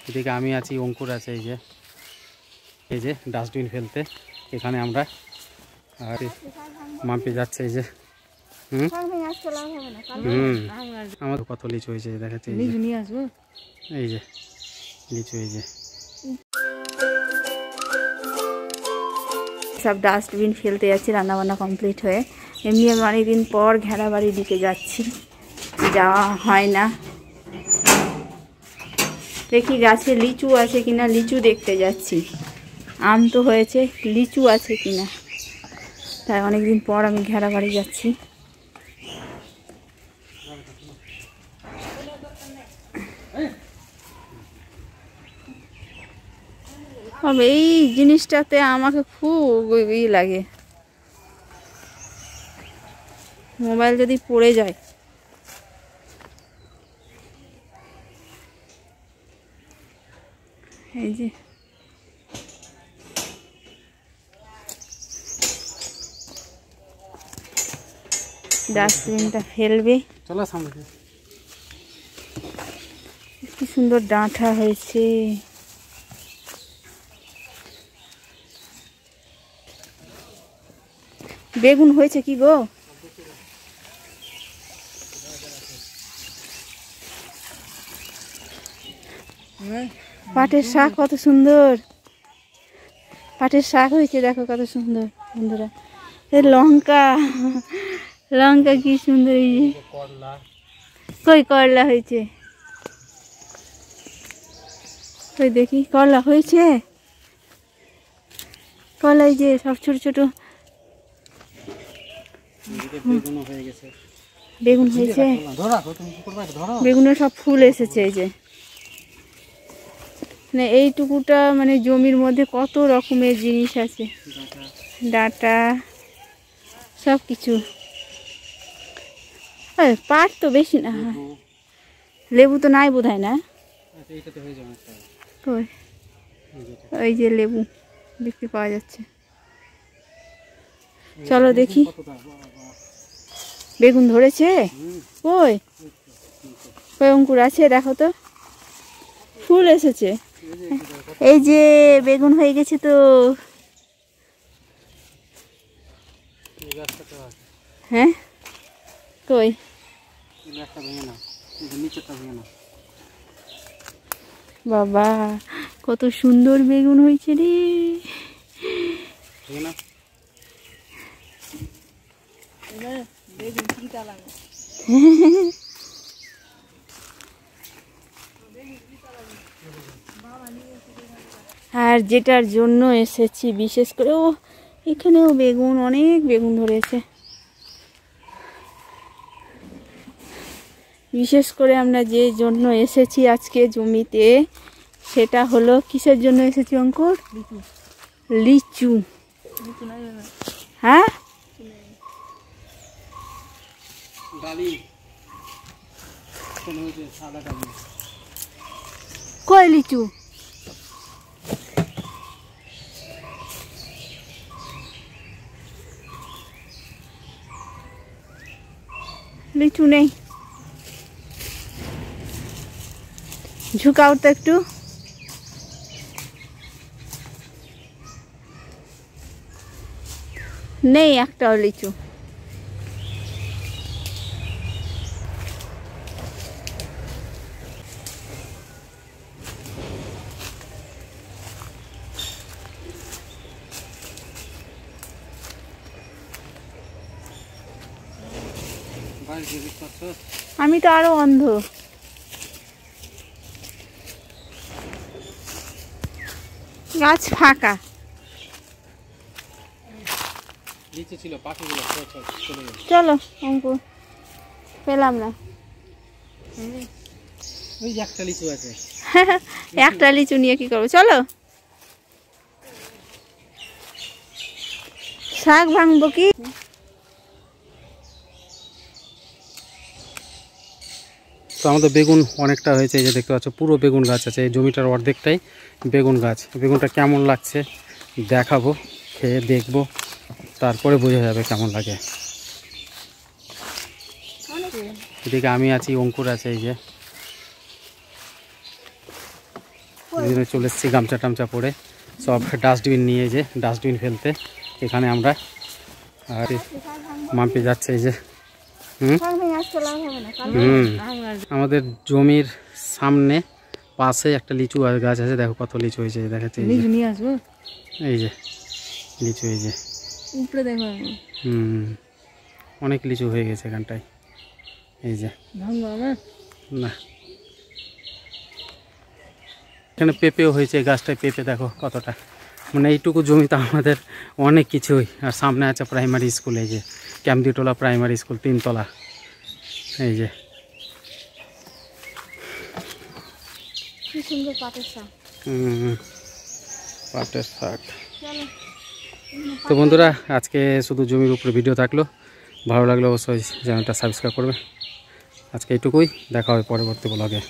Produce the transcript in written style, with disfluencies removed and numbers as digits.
এদিকে আমি আছি, অঙ্কুর আছে, এই যে ডাস্টবিন ফেলতে এখানে আমরা, আর মাম্পি যাচ্ছে এই যে। আমার কত লিচু হয়েছে দেখাচ্ছে, এই যে লিচু, এই যে সব ডাস্টবিন ফেলতে যাচ্ছি রান্নাবান্না কমপ্লিট হয়ে। এমনি আমি অনেকদিন পর ঘেরা বাড়ির দিকে যাচ্ছি, যাওয়া হয় না। দেখি গাছে লিচু আছে কিনা, লিচু দেখতে যাচ্ছি। আম তো হয়েছে, লিচু আছে কিনা, তাই অনেকদিন পর আমি ঘেরা বাড়ি যাচ্ছি। এই জিনিসটাতে আমাকে খুব লাগে, মোবাইল যদি পড়ে যায়। এই যে ডাস্টবিনটা ফেলবে, চলো সামনে। কি সুন্দর ডাঁটা হয়েছে। বেগুন হয়েছে কি গো? পাটের শাক কত সুন্দর, পাটের শাক হয়েছে দেখো কত সুন্দর বন্ধুরা। লঙ্কা, লঙ্কা কি সুন্দর। এই যে কই করলা হয়েছে, কই দেখি করলা হয়েছে। করলা এই যে সব ছোট ছোট বেগুন হয়েছে, বেগুনের সব ফুল এসেছে। এই যে মানে এইটুকুটা মানে জমির মধ্যে কত রকমের জিনিস আছে, ডাঁটা সব কিছু। পাট তো বেশি না, লেবু তো নাই বোধ হয় না। ওই যে লেবু দেখতে পাওয়া যাচ্ছে। চলো দেখি বেগুন ধরেছে। কই কই অঙ্কুর আছে দেখো তো, ফুল এসেছে। এই যে বেগুন হয়ে গেছে তো। হ্যাঁ কই বাবা কত সুন্দর বেগুন হয়েছে রে। আর যেটার জন্য এসেছি বিশেষ করে, ও এখানেও বেগুন, অনেক বেগুন ধরেছে। বিশেষ করে আমরা যে জন্য এসেছি আজকে জমিতে, সেটা হলো কিসের জন্য এসেছি অঙ্কুর? লিচু। হ্যাঁ কই লিচু? লিচু নেই, ঝুঁকাও তো একটু। নেই একটাও লিচু। আমি তো আরো অন্ধ। গাছ ফাঁকা, চলো অঙ্কুর পেলাম না। একটা লিচু নিয়ে কি করবো, চলো শাক ভাঙবো কি। তো আমাদের বেগুন অনেকটা হয়েছে, এই যে দেখতে পাচ্ছ পুরো বেগুন গাছ আছে। এই জমিটার অর্ধেকটাই বেগুন গাছ। বেগুনটা কেমন লাগছে দেখাবো, খেয়ে দেখবো, তারপরে বোঝা যাবে কেমন লাগে। এদিকে আমি আছি, অঙ্কুর আছে, এই যে ওই জন্য চলে এসেছি গামছা টামছা পরে, সব ডাস্টবিন নিয়ে, যে ডাস্টবিন ফেলতে এখানে আমরা। আর মাম্পি যাচ্ছে এই যে। আমাদের জমির সামনে পাশে একটা লিচু গাছ আছে, দেখো কত লিচু হয়েছে দেখাচ্ছে। এই যে লিচু, এই যে অনেক লিচু হয়ে গেছে এখানটায়। এই যে না, এখানে পেঁপেও হয়েছে, গাছটায় পেঁপে দেখো কতটা, মানে এইটুকু জমিতে আমাদের অনেক কিছুই। আর সামনে আছে প্রাইমারি স্কুল, এই যে ক্যামদিটোলা প্রাইমারি স্কুল 3 তলা। এই যে পাটের শাক। তো বন্ধুরা, আজকে শুধু জমির উপরে ভিডিও থাকলো, ভালো লাগলে অবশ্যই চ্যানেলটা সাবস্ক্রাইব করবে। আজকে এইটুকুই, দেখা হবে পরবর্তী ব্লগে।